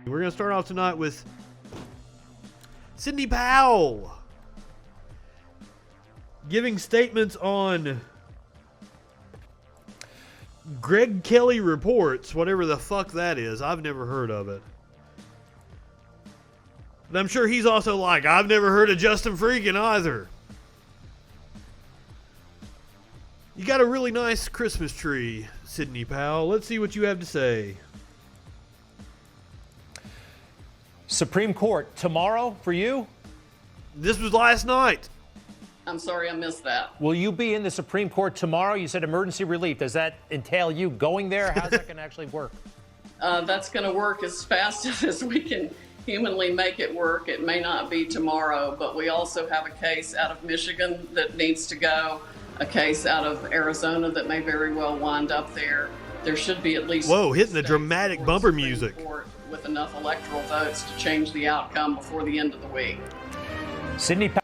We're going to start off tonight with Sidney Powell giving statements on Greg Kelly Reports, whatever the fuck that is. I've never heard of it. And I'm sure he's also like, I've never heard of Justin Freakin either. You got a really nice Christmas tree, Sidney Powell. Let's see what you have to say. Supreme Court, tomorrow for you? This was last night. I'm sorry I missed that. Will you be in the Supreme Court tomorrow? You said emergency relief. Does that entail you going there? How's that going to actually work? That's going to work as fast as we can humanly make it work. It may not be tomorrow, but we also have a case out of Michigan that needs to go, a case out of Arizona that may very well wind up there. There should be at least... Whoa, hitting the dramatic bumper music. With enough electoral votes to change the outcome before the end of the week. Sidney Powell.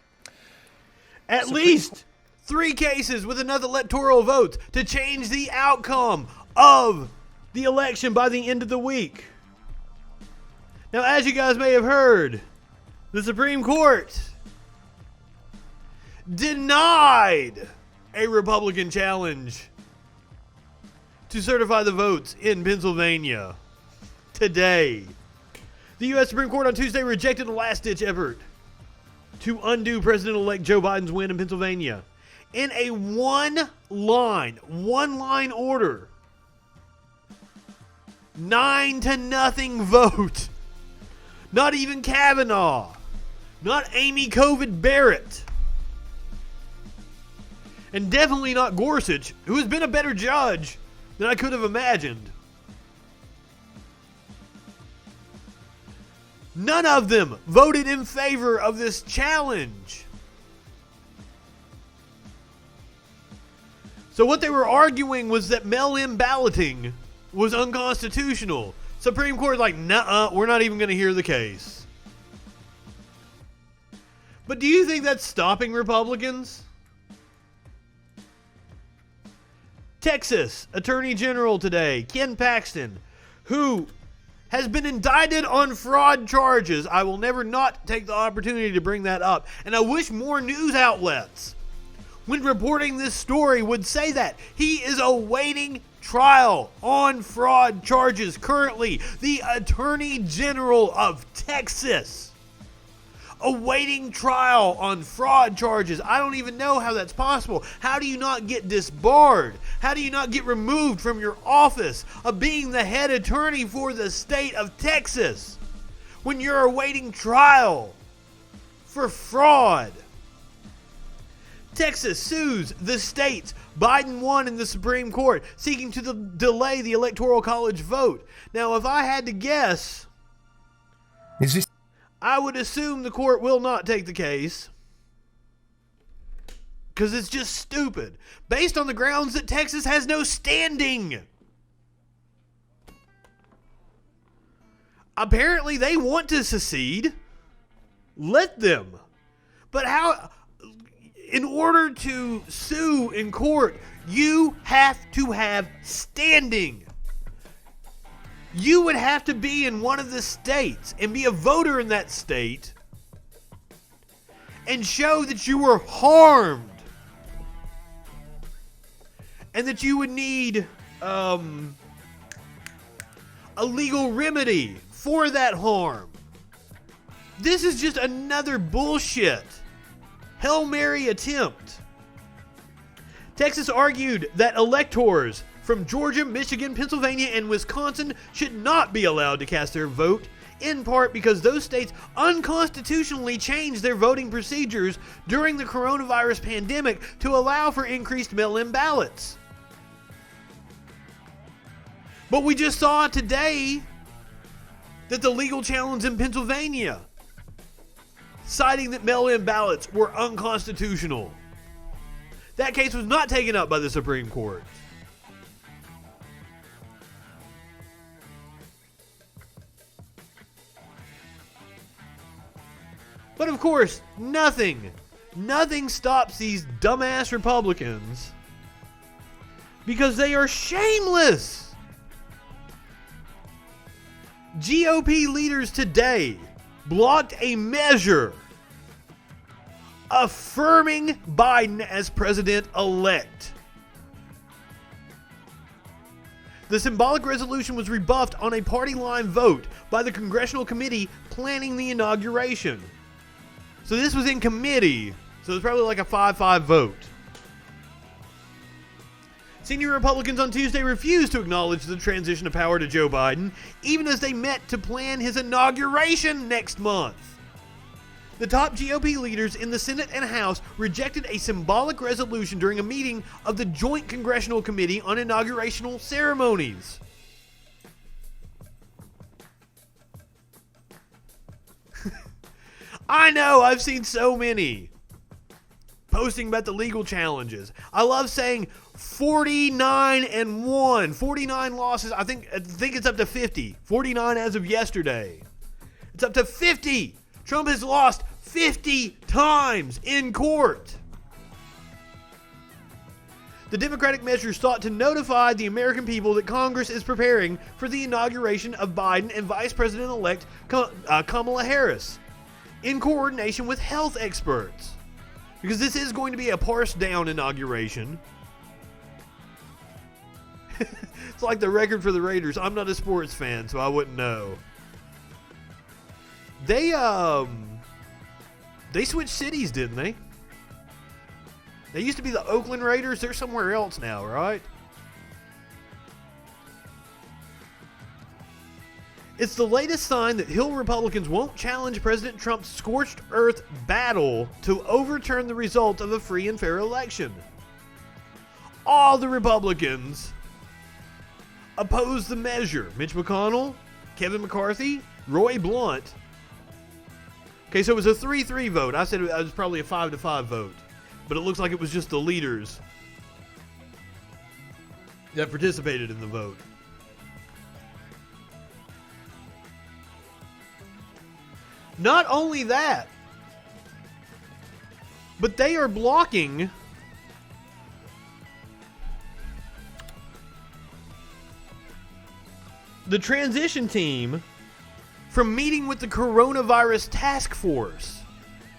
At least 3 cases with enough electoral votes to change the outcome of the election by the end of the week. Now, as you guys may have heard, the Supreme Court denied a Republican challenge to certify the votes in Pennsylvania. Today, the U.S. Supreme Court on Tuesday rejected a last-ditch effort to undo President-elect Joe Biden's win in Pennsylvania in a one-line order. 9-0 vote. Not even Kavanaugh. Not Amy COVID Barrett. And definitely not Gorsuch, who has been a better judge than I could have imagined. None of them voted in favor of this challenge. So what they were arguing was that mail-in balloting was unconstitutional. Supreme Court like, nuh-uh, we're not even going to hear the case. But do you think that's stopping Republicans? Texas Attorney General today, Ken Paxton, who has been indicted on fraud charges. I will never not take the opportunity to bring that up. And I wish more news outlets, when reporting this story, would say that. He is awaiting trial on fraud charges currently. The Attorney General of Texas awaiting trial on fraud charges. I don't even know how that's possible. How do you not get disbarred? How do you not get removed from your office of being the head attorney for the state of Texas when you're awaiting trial for fraud? Texas sues the states Biden won in the Supreme Court, seeking to delay the Electoral College vote. Now, if I had to guess, I would assume the court will not take the case because it's just stupid, based on the grounds that Texas has no standing. Apparently, they want to secede. Let them. But how? In order to sue in court, you have to have standing. You would have to be in one of the states and be a voter in that state and show that you were harmed and that you would need a legal remedy for that harm. This is just another bullshit Hail Mary attempt. Texas argued that electors from Georgia, Michigan, Pennsylvania, and Wisconsin should not be allowed to cast their vote, in part because those states unconstitutionally changed their voting procedures during the coronavirus pandemic to allow for increased mail-in ballots. But we just saw today that the legal challenge in Pennsylvania, citing that mail-in ballots were unconstitutional. That case was not taken up by the Supreme Court. But of course, nothing stops these dumbass Republicans because they are shameless. GOP leaders today blocked a measure affirming Biden as president-elect. The symbolic resolution was rebuffed on a party line vote by the congressional committee planning the inauguration. So this was in committee, so it's probably like a 5-5 vote. Senior Republicans on Tuesday refused to acknowledge the transition of power to Joe Biden, even as they met to plan his inauguration next month. The top GOP leaders in the Senate and House rejected a symbolic resolution during a meeting of the Joint Congressional Committee on Inaugurational Ceremonies. I know, I've seen so many posting about the legal challenges. I love saying 49-1, 49 losses. I think it's up to 50. 49 as of yesterday. It's up to 50. Trump has lost 50 times in court. The Democratic measure sought to notify the American people that Congress is preparing for the inauguration of Biden and Vice President-elect Kamala Harris in coordination with health experts. Because this is going to be a parsed down inauguration. It's like the record for the Raiders. I'm not a sports fan, so I wouldn't know. They switched cities, didn't they? They used to be the Oakland Raiders. They're somewhere else now, right? It's the latest sign that Hill Republicans won't challenge President Trump's scorched earth battle to overturn the result of a free and fair election. All the Republicans oppose the measure. Mitch McConnell, Kevin McCarthy, Roy Blunt. Okay, so it was a 3-3 vote. I said it was probably a 5-5 vote. But it looks like it was just the leaders that participated in the vote. Not only that, but they are blocking the transition team from meeting with the coronavirus task force.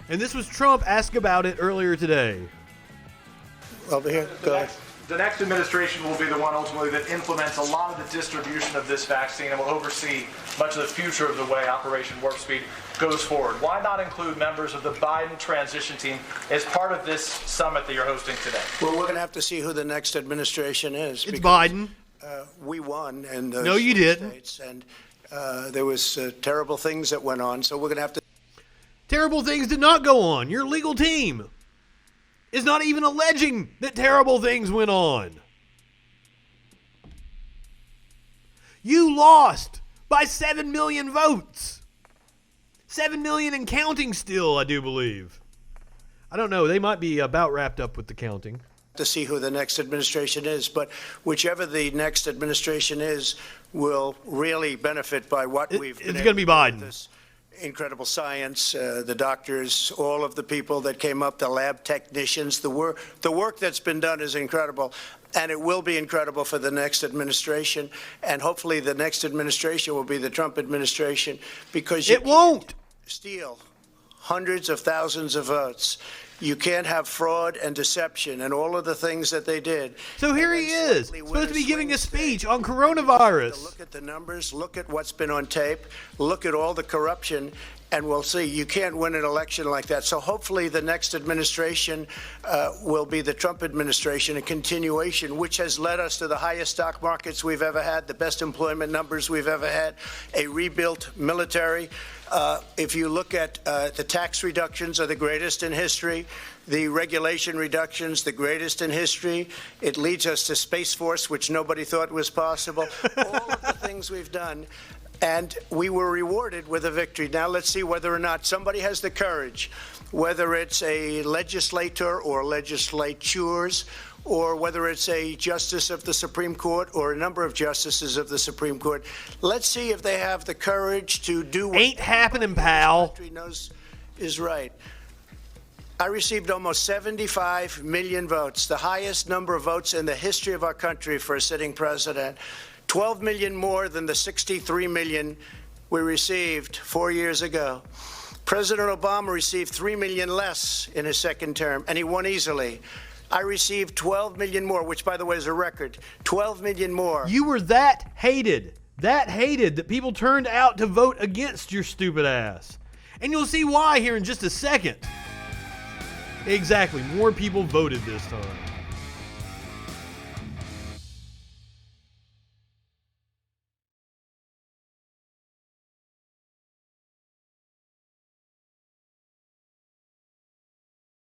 And this was Trump asked about it earlier today. Over here, go ahead. The next administration will be the one ultimately that implements a lot of the distribution of this vaccine and will oversee much of the future of the way Operation Warp Speed goes forward. Why not include members of the Biden transition team as part of this summit that you're hosting today? Well, we're going to have to see who the next administration is. It's Biden. We won in those No, you didn't. states, and there was terrible things that went on. So we're going to have to. Terrible things did not go on. Your legal team is not even alleging that terrible things went on. You lost by 7 million votes. 7 million and counting still, I do believe. I don't know. They might be about wrapped up with the counting. To see who the next administration is, but whichever the next administration is will really benefit by what we've been It's able going to be do with Biden. this incredible science, the doctors, all of the people that came up, the lab technicians, the work that's been done is incredible, and it will be incredible for the next administration, and hopefully the next administration will be the Trump administration, because It won't. steal hundreds of thousands of votes. You can't have fraud and deception and all of the things that they did. So here he is, Slightly supposed to be win giving a swing speech state. on coronavirus. Look at the numbers, look at what's been on tape, look at all the corruption, and we'll see. You can't win an election like that. So hopefully the next administration will be the Trump administration, a continuation, which has led us to the highest stock markets we've ever had, the best employment numbers we've ever had, a rebuilt military. If you look at the tax reductions are the greatest in history. The regulation reductions, the greatest in history. It leads us to Space Force, which nobody thought was possible. All of the things we've done, and we were rewarded with a victory. Now let's see whether or not somebody has the courage, whether it's a legislator or legislatures, or whether it's a justice of the Supreme Court or a number of justices of the Supreme Court. Let's see if they have the courage to do what Ain't happening, pal. the country knows is right. I received almost 75 million votes, the highest number of votes in the history of our country for a sitting president. 12 million more than the 63 million we received 4 years ago. President Obama received 3 million less in his second term, and he won easily. I received 12 million more, which, by the way, is a record. 12 million more. You were that hated that people turned out to vote against your stupid ass. And you'll see why here in just a second. Exactly, more people voted this time.